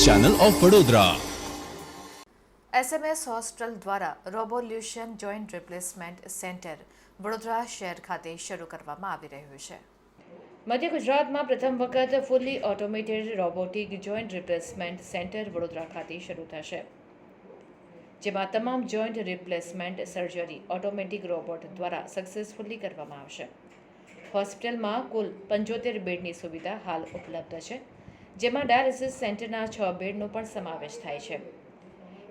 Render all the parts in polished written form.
Channel of Vadodara. SMS hospital દ્વારા રોબોલ્યુશન joint replacement centre Vadodara શહેર ખાતે શરૂ કરવામાં આવી રહ્યું છે। મધ્ય ગુજરાતમાં પ્રથમ વખત fully automated robotic joint replacement centre Vadodara ખાતે શરૂ થશે, જેમાં તમામ joint replacement surgery automatic robot દ્વારા સક્સેસફુલી કરવામાં આવશે। હોસ્પિટલમાં કુલ 75 બેડની સુવિધા હાલ ઉપલબ્ધ છે, જેમાં ડાયાલિસિસ સેન્ટરના 6 બેડનો પણ સમાવેશ થાય છે।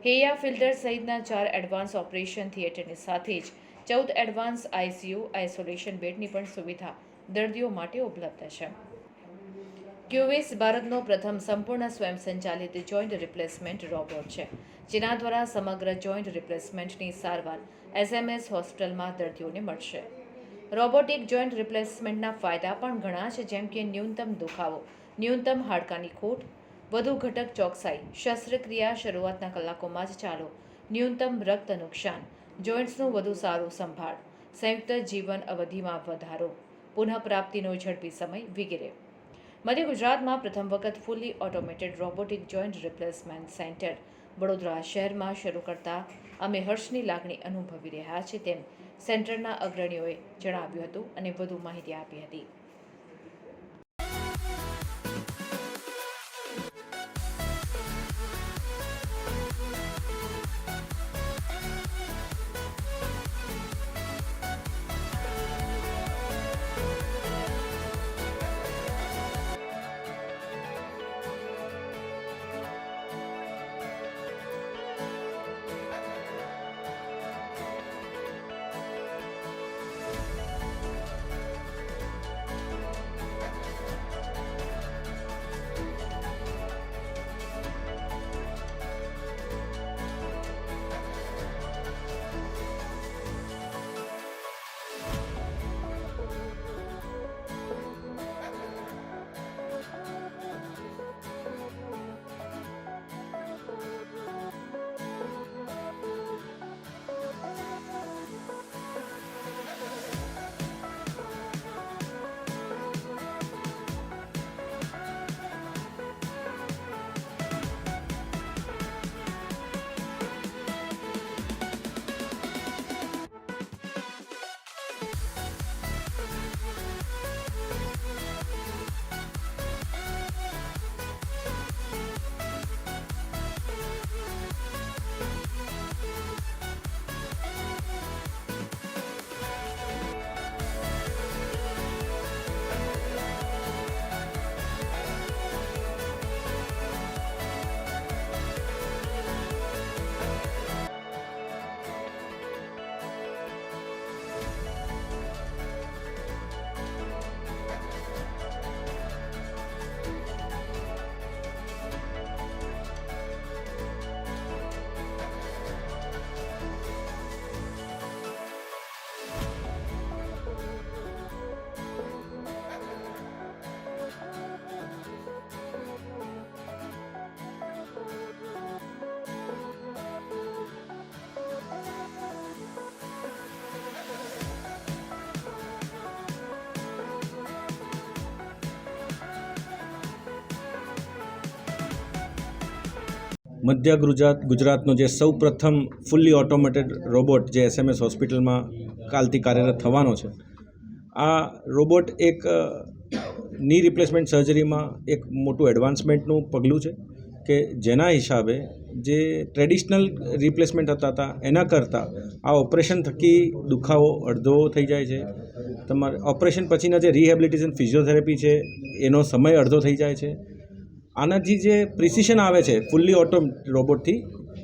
હેયા ફિલ્ટર સહિતના 4 એડવાન્સ ઓપરેશન થિયેટરની સાથે જ 14 એડવાન્સ ICU આઇસોલેશન બેડની પણ સુવિધા દર્દીઓ માટે ઉપલબ્ધ છે। ક્યુવેસ ભારતનો પ્રથમ સંપૂર્ણ સ્વયં સંચાલિત જોઈન્ટ રિપ્લેસમેન્ટ રોબોટ છે, જેના દ્વારા સમગ્ર જોઈન્ટ રિપ્લેસમેન્ટની સારવાર SMS હોસ્પિટલમાં દર્દીઓને મળશે। રોબોટિક જોઈન્ટ રિપ્લેસમેન્ટના ફાયદા પણ ઘણા છે, જેમ કે ન્યૂનતમ દુખાવો, ન્યૂનતમ હાડકાની ખોટ, વધુ ઘટક ચોકસાઈ, શસ્ત્રક્રિયા શરૂઆતના કલાકોમાં જ ચાલુ, ન્યૂનતમ રક્ત નુકસાન, જોઈન્ટ્સનું વધુ સારું સંભાળ, સંયુક્ત જીવન અવધિમાં વધારો, પુનઃપ્રાપ્તિનો ઝડપી સમય વગેરે। મધ્ય ગુજરાતમાં પ્રથમ વખત fully automated robotic joint replacement centre Vadodara શહેરમાં શરૂ કરતા અમે હર્ષની લાગણી અનુભવી રહ્યા છીએ, તેમ સેન્ટરના અગ્રણીઓએ જણાવ્યું હતું અને વધુ માહિતી આપી હતી। મધ્ય ગુજરાતનો જે સૌ પ્રથમ ફુલ્લી ઓટોમેટેડ રોબોટ જે SMS હોસ્પિટલમાં કાલથી કાર્યરત થવાનો છે, આ રોબોટ એક ની રિપ્લેસમેન્ટ સર્જરીમાં એક મોટું એડવાન્સમેન્ટનું પગલું છે કે જેના હિસાબે જે ટ્રેડિશનલ રિપ્લેસમેન્ટ હતા એના કરતાં આ ઓપરેશન થકી દુખાવો અડધો થઈ જાય છે। તમારે ઓપરેશન પછીના જે રિહેબિલિટેશન ફિઝિયોથેરાપી છે એનો સમય અડધો થઈ જાય છે। આનાથી જે પ્રિસિશન આવે છે ફુલ્લી ઓટો રોબોટથી,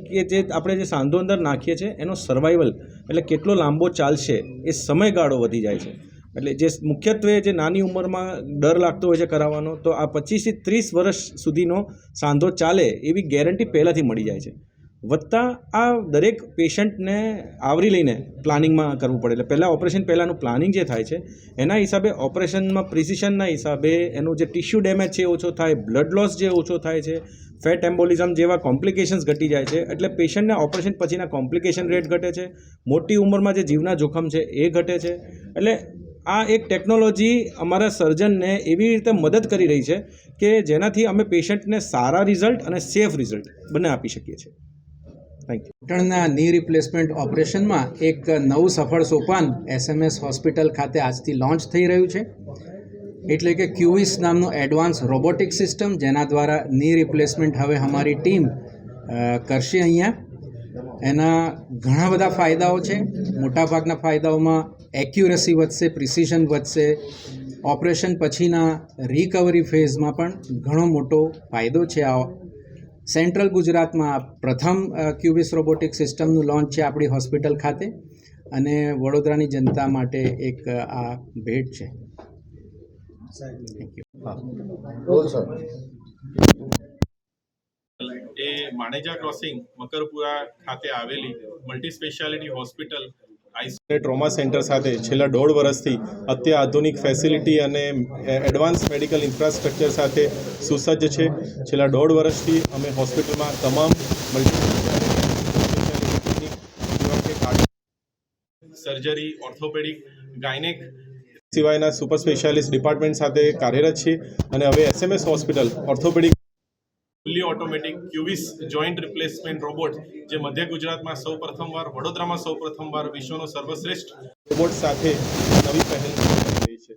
કે જે આપણે જે સાંધો અંદર નાખીએ છીએ એનો સર્વાઈવલ એટલે કેટલો લાંબો ચાલશે એ સમયગાળો વધી જાય છે। એટલે જે મુખ્યત્વે જે નાની ઉંમરમાં ડર લાગતો હોય છે કરાવવાનો, તો આ 25 થી 30 વર્ષ સુધીનો સાંધો ચાલે એવી ગેરંટી પહેલાંથી મળી જાય છે। વત્તા આ દરેક પેશન્ટને આવરી લઈને પ્લાનિંગમાં કરવું પડે, એટલે પહેલાં ઓપરેશન પહેલાંનું પ્લાનિંગ જે થાય છે એના હિસાબે ઓપરેશનમાં પ્રિસિશનના હિસાબે એનું જે ટિશ્યુ ડેમેજ છે ઓછો થાય, બ્લડ લોસ જે ઓછો થાય છે, ફેટ એમ્બોલિઝમ જેવા કોમ્પ્લિકેશન્સ ઘટી જાય છે। એટલે પેશન્ટને ઓપરેશન પછીના કોમ્પ્લિકેશન રેટ ઘટે છે, મોટી ઉંમરમાં જે જીવના જોખમ છે એ ઘટે છે। એટલે આ એક ટેકનોલોજી અમારા સર્જનને એવી રીતે મદદ કરી રહી છે કે જેનાથી અમે પેશન્ટને સારા રિઝલ્ટ અને સેફ રિઝલ્ટ બંને આપી શકીએ છીએ. Thank you. ઘૂંટણના ની રિપ્લેસમેન્ટ ઓપરેશનમાં એક નવું સફળ સોપાન SMS હોસ્પિટલ ખાતે આજથી લોન્ચ થઈ રહ્યું છે. એટલે કે ક્યુવિસ નામનું એડવાન્સ રોબોટિક સિસ્ટમ, જેના દ્વારા ની રિપ્લેસમેન્ટ હવે અમારી ટીમ કરશે અહીંયા. એના ઘણા બધા ફાયદાઓ છે. મોટાભાગના ફાયદાઓમાં એક્યુરસી વધશે, પ્રિસિઝન વધશે. ઓપરેશન પછીના રિકવરી ફેઝમાં પણ ઘણો મોટો ફાયદો છે. આ સેન્ટ્રલ ગુજરાતમાં પ્રથમ ક્યુબિસ રોબોટિક સિસ્ટમનું લોન્ચ છે આપણી હોસ્પિટલ ખાતે, અને વડોદરાની જનતા માટે એક આ ભેટ છે. Thank you. A Maneja crossing Makarpura ખાતે આવેલી multi speciality hospital ICU trauma centre સાથે છેલ્લા 1.5 વર્ષથી અત્યાધુનિક ફેસિલિટી અને એડવાન્સ મેડિકલ ઇન્ફ્રાસ્ટ્રક્ચર સાથે સુસજ્જ છે. છેલ્લા 1.5 વર્ષથી અમે હોસ્પિટલમાં તમામ સર્જરી, ઓર્થોપેડિક, ગાયનેક સિવાયના સુપર સ્પેશિયાલિસ્ટ ડિપાર્ટમેન્ટ સાથે કાર્યરત છે. અને હવે SMS hospital orthopaedic fully automatic Cuvis joint replacement robot, જે મધ્ય ગુજરાતમાં સૌપ્રથમવાર, વડોદરામાં સૌપ્રથમવાર વિશ્વનો સર્વશ્રેષ્ઠ રોબોટ સાથે નવી પહેલ કરી રહી છે.